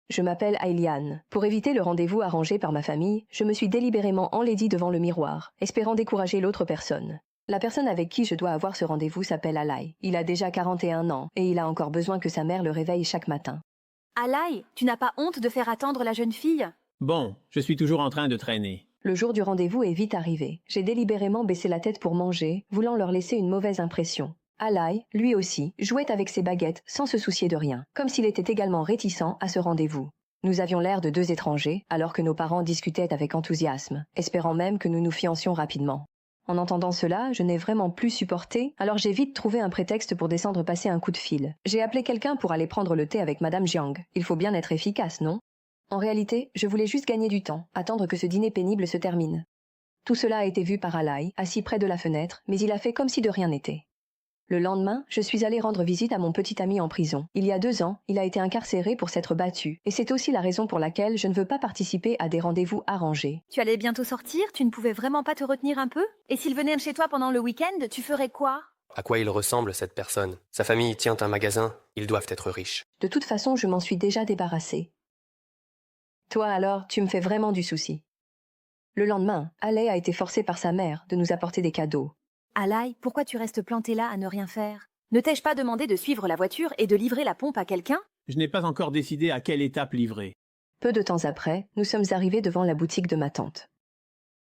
Je m'appelle Ailiane. Pour éviter le rendez-vous arrangé par ma famille, je me suis délibérément enlaidie devant le miroir, espérant décourager l'autre personne. La personne avec qui je dois avoir ce rendez-vous s'appelle Alai. Il a déjà 41 ans et il a encore besoin que sa mère le réveille chaque matin. Alai, tu n'as pas honte de faire attendre la jeune fille? Bon, je suis toujours en train de traîner. Le jour du rendez-vous est vite arrivé. J'ai délibérément baissé la tête pour manger, voulant leur laisser une mauvaise impression. Alai, lui aussi, jouait avec ses baguettes sans se soucier de rien, comme s'il était également réticent à ce rendez-vous. Nous avions l'air de deux étrangers, alors que nos parents discutaient avec enthousiasme, espérant même que nous nous fiancions rapidement. En entendant cela, je n'ai vraiment plus supporté, alors j'ai vite trouvé un prétexte pour descendre passer un coup de fil. J'ai appelé quelqu'un pour aller prendre le thé avec Madame Jiang. Il faut bien être efficace, non? En réalité, je voulais juste gagner du temps, attendre que ce dîner pénible se termine. Tout cela a été vu par Alai, assis près de la fenêtre, mais il a fait comme si de rien n'était. Le lendemain, je suis allée rendre visite à mon petit ami en prison. Il y a 2 ans, il a été incarcéré pour s'être battu, et c'est aussi la raison pour laquelle je ne veux pas participer à des rendez-vous arrangés. Tu allais bientôt sortir, tu ne pouvais vraiment pas te retenir un peu? Et s'il venait chez toi pendant le week-end, tu ferais quoi? À quoi il ressemble, cette personne? Sa famille tient un magasin, ils doivent être riches. De toute façon, je m'en suis déjà débarrassée. Toi alors, tu me fais vraiment du souci. Le lendemain, Alai a été forcé par sa mère de nous apporter des cadeaux. Alai, pourquoi tu restes planté là à ne rien faire? Ne t'ai-je pas demandé de suivre la voiture et de livrer la pompe à quelqu'un? Je n'ai pas encore décidé à quelle étape livrer. Peu de temps après, nous sommes arrivés devant la boutique de ma tante.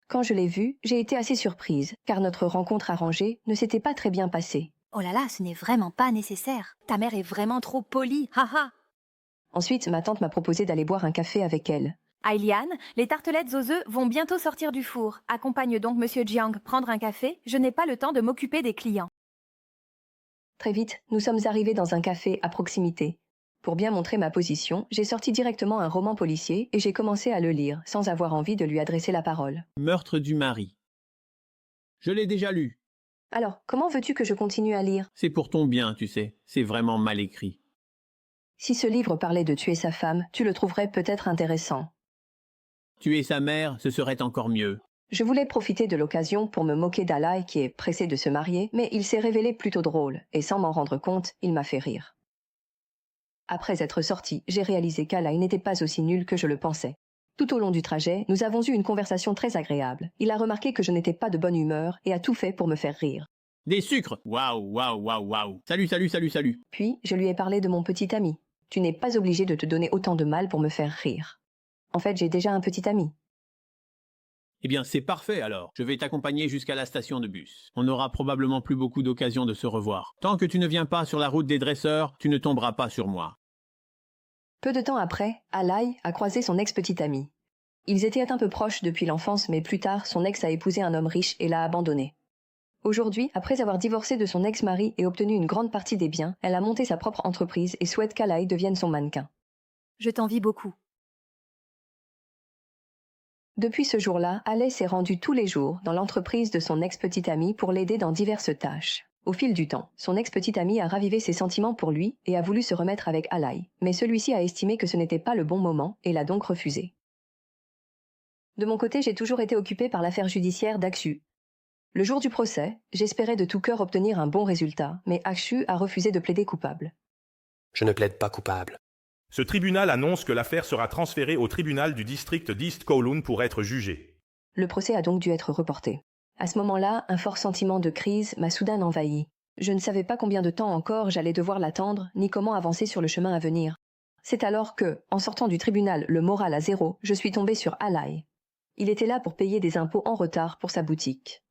Quand je l'ai vue, j'ai été assez surprise, car notre rencontre arrangée ne s'était pas très bien passée. Oh là là, ce n'est vraiment pas nécessaire. Ta mère est vraiment trop polie, haha. Ensuite, ma tante m'a proposé d'aller boire un café avec elle. Ailiane, les tartelettes aux œufs vont bientôt sortir du four. Accompagne donc Monsieur Jiang prendre un café, je n'ai pas le temps de m'occuper des clients. Très vite, nous sommes arrivés dans un café à proximité. Pour bien montrer ma position, j'ai sorti directement un roman policier et j'ai commencé à le lire, sans avoir envie de lui adresser la parole. Meurtre du mari. Je l'ai déjà lu. Alors, comment veux-tu que je continue à lire? C'est pour ton bien, tu sais. C'est vraiment mal écrit. Si ce livre parlait de tuer sa femme, tu le trouverais peut-être intéressant. Tuer sa mère, ce serait encore mieux. Je voulais profiter de l'occasion pour me moquer d'Alai qui est pressé de se marier, mais il s'est révélé plutôt drôle, et sans m'en rendre compte, il m'a fait rire. Après être sorti, j'ai réalisé qu'Alai n'était pas aussi nul que je le pensais. Tout au long du trajet, nous avons eu une conversation très agréable. Il a remarqué que je n'étais pas de bonne humeur et a tout fait pour me faire rire. Des sucres! Waouh, waouh, waouh, waouh! Salut, salut, salut, salut! Puis, je lui ai parlé de mon petit ami. Tu n'es pas obligé de te donner autant de mal pour me faire rire. En fait, j'ai déjà un petit ami. Eh bien, c'est parfait alors. Je vais t'accompagner jusqu'à la station de bus. On n'aura probablement plus beaucoup d'occasions de se revoir. Tant que tu ne viens pas sur la route des dresseurs, tu ne tomberas pas sur moi. Peu de temps après, Alai a croisé son ex-petit ami. Ils étaient un peu proches depuis l'enfance, mais plus tard, son ex a épousé un homme riche et l'a abandonné. Aujourd'hui, après avoir divorcé de son ex-mari et obtenu une grande partie des biens, elle a monté sa propre entreprise et souhaite qu'Alai devienne son mannequin. Je t'envie beaucoup. Depuis ce jour-là, Alai s'est rendu tous les jours dans l'entreprise de son ex-petit ami pour l'aider dans diverses tâches. Au fil du temps, son ex-petit ami a ravivé ses sentiments pour lui et a voulu se remettre avec Alai, mais celui-ci a estimé que ce n'était pas le bon moment et l'a donc refusé. De mon côté, j'ai toujours été occupée par l'affaire judiciaire d'Akshu. Le jour du procès, j'espérais de tout cœur obtenir un bon résultat, mais Akshu a refusé de plaider coupable. Je ne plaide pas coupable. Ce tribunal annonce que l'affaire sera transférée au tribunal du district d'East Kowloon pour être jugée. Le procès a donc dû être reporté. À ce moment-là, un fort sentiment de crise m'a soudain envahi. Je ne savais pas combien de temps encore j'allais devoir l'attendre, ni comment avancer sur le chemin à venir. C'est alors que, en sortant du tribunal le moral à zéro, je suis tombée sur Alai. Il était là pour payer des impôts en retard pour sa boutique.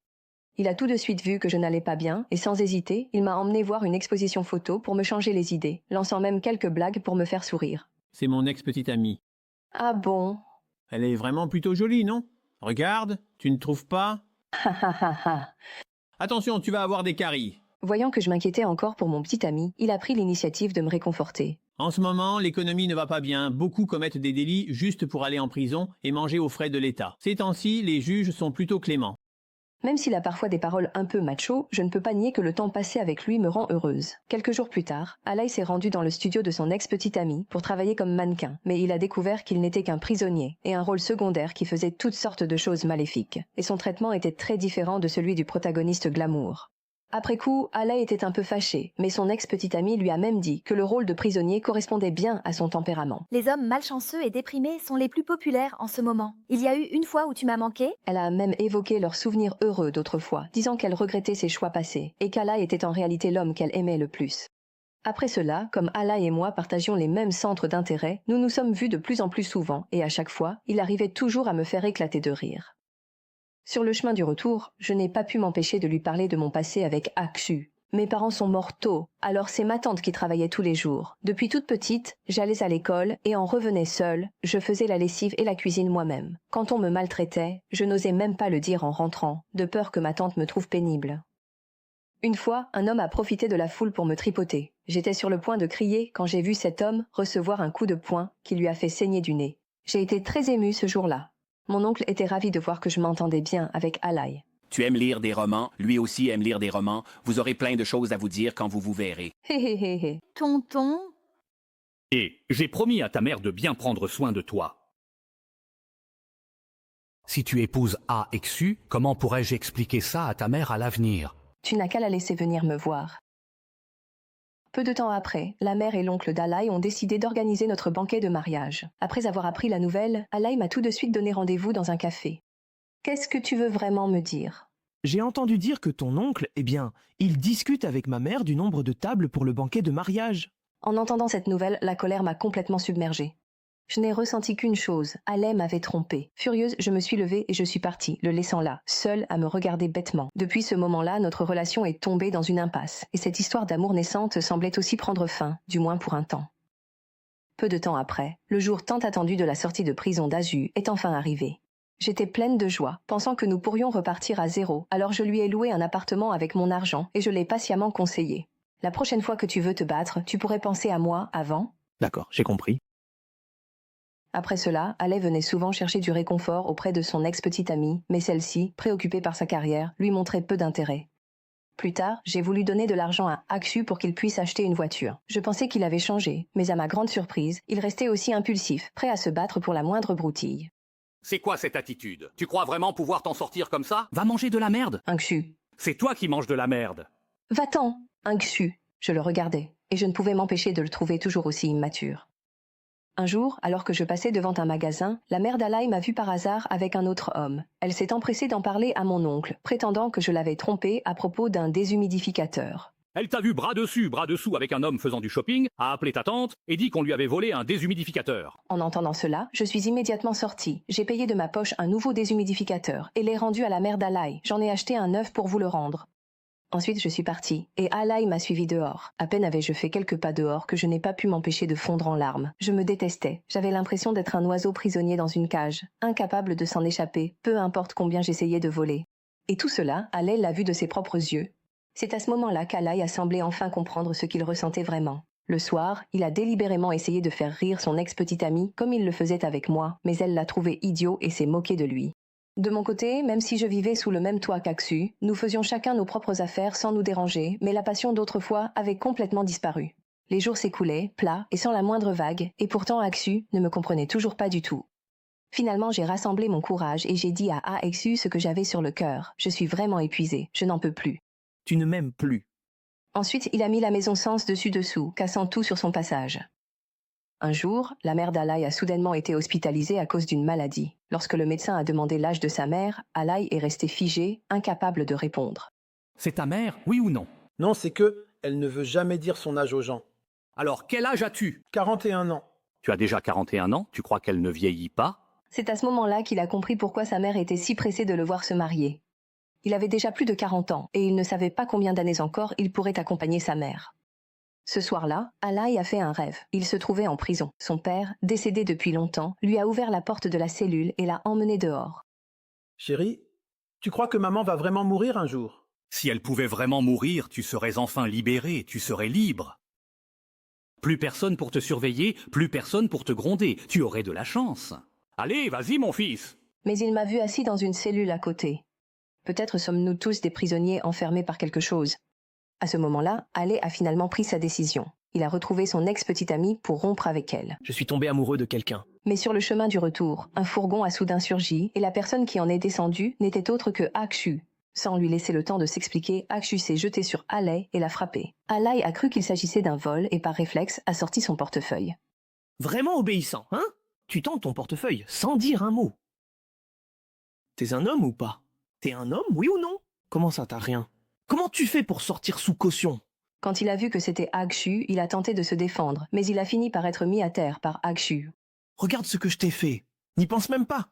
Il a tout de suite vu que je n'allais pas bien, et sans hésiter, il m'a emmené voir une exposition photo pour me changer les idées, lançant même quelques blagues pour me faire sourire. C'est mon ex-petite amie. Ah bon? Elle est vraiment plutôt jolie, non? Regarde, tu ne trouves pas? Ha ha ha ha. Attention, tu vas avoir des caries. Voyant que je m'inquiétais encore pour mon petit ami, il a pris l'initiative de me réconforter. En ce moment, l'économie ne va pas bien. Beaucoup commettent des délits juste pour aller en prison et manger aux frais de l'État. Ces temps-ci, les juges sont plutôt cléments. Même s'il a parfois des paroles un peu macho, je ne peux pas nier que le temps passé avec lui me rend heureuse. Quelques jours plus tard, Alai s'est rendu dans le studio de son ex-petit ami pour travailler comme mannequin, mais il a découvert qu'il n'était qu'un prisonnier et un rôle secondaire qui faisait toutes sortes de choses maléfiques. Et son traitement était très différent de celui du protagoniste glamour. Après coup, Alay était un peu fâché, mais son ex-petite amie lui a même dit que le rôle de prisonnier correspondait bien à son tempérament. Les hommes malchanceux et déprimés sont les plus populaires en ce moment. Il y a eu une fois où tu m'as manqué? Elle a même évoqué leurs souvenirs heureux d'autrefois, disant qu'elle regrettait ses choix passés, et qu'Alay était en réalité l'homme qu'elle aimait le plus. Après cela, comme Alay et moi partagions les mêmes centres d'intérêt, nous nous sommes vus de plus en plus souvent, et à chaque fois, il arrivait toujours à me faire éclater de rire. Sur le chemin du retour, je n'ai pas pu m'empêcher de lui parler de mon passé avec Aksu. Mes parents sont morts tôt, alors c'est ma tante qui travaillait tous les jours. Depuis toute petite, j'allais à l'école et en revenais seule, je faisais la lessive et la cuisine moi-même. Quand on me maltraitait, je n'osais même pas le dire en rentrant, de peur que ma tante me trouve pénible. Une fois, un homme a profité de la foule pour me tripoter. J'étais sur le point de crier quand j'ai vu cet homme recevoir un coup de poing qui lui a fait saigner du nez. J'ai été très émue ce jour-là. Mon oncle était ravi de voir que je m'entendais bien avec Alay. Tu aimes lire des romans, lui aussi aime lire des romans. Vous aurez plein de choses à vous dire quand vous vous verrez. Hé hé hé hé. Tonton? Et j'ai promis à ta mère de bien prendre soin de toi. Si tu épouses Aksu, comment pourrais-je expliquer ça à ta mère à l'avenir? Tu n'as qu'à la laisser venir me voir. Peu de temps après, la mère et l'oncle d'Alay ont décidé d'organiser notre banquet de mariage. Après avoir appris la nouvelle, Alay m'a tout de suite donné rendez-vous dans un café. Qu'est-ce que tu veux vraiment me dire? J'ai entendu dire que ton oncle, il discute avec ma mère du nombre de tables pour le banquet de mariage. En entendant cette nouvelle, la colère m'a complètement submergée. Je n'ai ressenti qu'une chose, Alay m'avait trompée. Furieuse, je me suis levée et je suis partie, le laissant là, seul à me regarder bêtement. Depuis ce moment-là, notre relation est tombée dans une impasse, et cette histoire d'amour naissante semblait aussi prendre fin, du moins pour un temps. Peu de temps après, le jour tant attendu de la sortie de prison d'Azu est enfin arrivé. J'étais pleine de joie, pensant que nous pourrions repartir à zéro, alors je lui ai loué un appartement avec mon argent et je l'ai patiemment conseillé. La prochaine fois que tu veux te battre, tu pourrais penser à moi avant. D'accord, j'ai compris. Après cela, Alay venait souvent chercher du réconfort auprès de son ex-petite amie, mais celle-ci, préoccupée par sa carrière, lui montrait peu d'intérêt. Plus tard, j'ai voulu donner de l'argent à Aksu pour qu'il puisse acheter une voiture. Je pensais qu'il avait changé, mais à ma grande surprise, il restait aussi impulsif, prêt à se battre pour la moindre broutille. C'est quoi cette attitude? Tu crois vraiment pouvoir t'en sortir comme ça? Va manger de la merde. Aksu. C'est toi qui manges de la merde. Va-t'en, Aksu. Je le regardais, et je ne pouvais m'empêcher de le trouver toujours aussi immature. Un jour, alors que je passais devant un magasin, la mère d'Alay m'a vu par hasard avec un autre homme. Elle s'est empressée d'en parler à mon oncle, prétendant que je l'avais trompé à propos d'un déshumidificateur. Elle t'a vu bras dessus, bras dessous avec un homme faisant du shopping, a appelé ta tante et dit qu'on lui avait volé un déshumidificateur. En entendant cela, je suis immédiatement sortie. J'ai payé de ma poche un nouveau déshumidificateur et l'ai rendu à la mère d'Alay. J'en ai acheté un neuf pour vous le rendre. Ensuite, je suis partie, et Alay m'a suivi dehors. À peine avais-je fait quelques pas dehors que je n'ai pas pu m'empêcher de fondre en larmes. Je me détestais. J'avais l'impression d'être un oiseau prisonnier dans une cage, incapable de s'en échapper, peu importe combien j'essayais de voler. Et tout cela, Alay l'a vu de ses propres yeux. C'est à ce moment-là qu'Alay a semblé enfin comprendre ce qu'il ressentait vraiment. Le soir, il a délibérément essayé de faire rire son ex-petite amie comme il le faisait avec moi, mais elle l'a trouvé idiot et s'est moquée de lui. De mon côté, même si je vivais sous le même toit qu'Aksu, nous faisions chacun nos propres affaires sans nous déranger, mais la passion d'autrefois avait complètement disparu. Les jours s'écoulaient, plats et sans la moindre vague, et pourtant Aksu ne me comprenait toujours pas du tout. Finalement, j'ai rassemblé mon courage et j'ai dit à Aksu ce que j'avais sur le cœur. Je suis vraiment épuisée, je n'en peux plus. Tu ne m'aimes plus. Ensuite, il a mis la maison sens dessus-dessous, cassant tout sur son passage. Un jour, la mère d'Alay a soudainement été hospitalisée à cause d'une maladie. Lorsque le médecin a demandé l'âge de sa mère, Alay est restée figée, incapable de répondre. C'est ta mère, oui ou non? Non, c'est que elle ne veut jamais dire son âge aux gens. Alors, quel âge as-tu? 41 ans. Tu as déjà 41 ans, tu crois qu'elle ne vieillit pas? C'est à ce moment-là qu'il a compris pourquoi sa mère était si pressée de le voir se marier. Il avait déjà plus de 40 ans, et il ne savait pas combien d'années encore il pourrait accompagner sa mère. Ce soir-là, Alay a fait un rêve. Il se trouvait en prison. Son père, décédé depuis longtemps, lui a ouvert la porte de la cellule et l'a emmené dehors. Chérie, tu crois que maman va vraiment mourir un jour? Si elle pouvait vraiment mourir, tu serais enfin libéré, tu serais libre. Plus personne pour te surveiller, plus personne pour te gronder. Tu aurais de la chance. Allez, vas-y mon fils. Mais il m'a vu assis dans une cellule à côté. Peut-être sommes-nous tous des prisonniers enfermés par quelque chose. À ce moment-là, Alay a finalement pris sa décision. Il a retrouvé son ex-petite amie pour rompre avec elle. Je suis tombé amoureux de quelqu'un. Mais sur le chemin du retour, un fourgon a soudain surgi et la personne qui en est descendue n'était autre que Aksu. Sans lui laisser le temps de s'expliquer, Akshu s'est jeté sur Alay et l'a frappé. Alay a cru qu'il s'agissait d'un vol et par réflexe a sorti son portefeuille. Vraiment obéissant, hein? Tu tends ton portefeuille sans dire un mot. T'es un homme ou pas? T'es un homme, oui ou non? Comment ça, t'as rien? Comment tu fais pour sortir sous caution? Quand il a vu que c'était Akshu, il a tenté de se défendre, mais il a fini par être mis à terre par Akshu. Regarde ce que je t'ai fait. N'y pense même pas.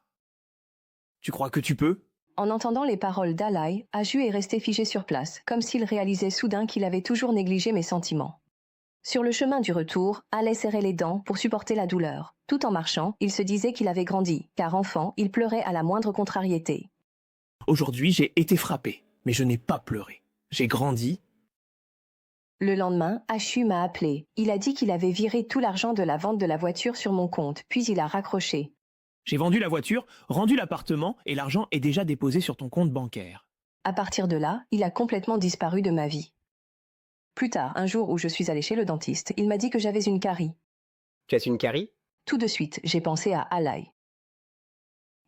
Tu crois que tu peux? En entendant les paroles d'Alay, Akshu est resté figé sur place, comme s'il réalisait soudain qu'il avait toujours négligé mes sentiments. Sur le chemin du retour, Alay serrait les dents pour supporter la douleur. Tout en marchant, il se disait qu'il avait grandi, car enfant, il pleurait à la moindre contrariété. Aujourd'hui, j'ai été frappé, mais je n'ai pas pleuré. J'ai grandi. Le lendemain, Akshu m'a appelé. Il a dit qu'il avait viré tout l'argent de la vente de la voiture sur mon compte, puis il a raccroché. J'ai vendu la voiture, rendu l'appartement et l'argent est déjà déposé sur ton compte bancaire. À partir de là, il a complètement disparu de ma vie. Plus tard, un jour où je suis allée chez le dentiste, il m'a dit que j'avais une carie. Tu as une carie? Tout de suite, j'ai pensé à Alay.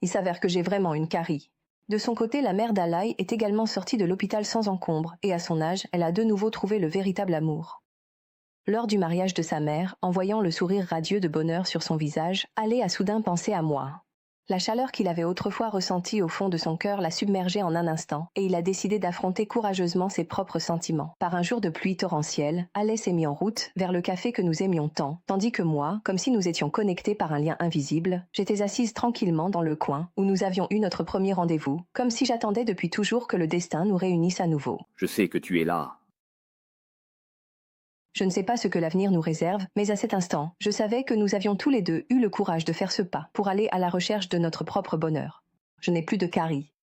Il s'avère que j'ai vraiment une carie. De son côté, la mère d'Alay est également sortie de l'hôpital sans encombre et à son âge, elle a de nouveau trouvé le véritable amour. Lors du mariage de sa mère, en voyant le sourire radieux de bonheur sur son visage, Alay a soudain pensé à moi. La chaleur qu'il avait autrefois ressentie au fond de son cœur l'a submergé en un instant et il a décidé d'affronter courageusement ses propres sentiments. Par un jour de pluie torrentielle, Alay s'est mis en route vers le café que nous aimions tant, tandis que moi, comme si nous étions connectés par un lien invisible, j'étais assise tranquillement dans le coin où nous avions eu notre premier rendez-vous, comme si j'attendais depuis toujours que le destin nous réunisse à nouveau. Je sais que tu es là. Je ne sais pas ce que l'avenir nous réserve, mais à cet instant, je savais que nous avions tous les deux eu le courage de faire ce pas pour aller à la recherche de notre propre bonheur. Je n'ai plus de carie.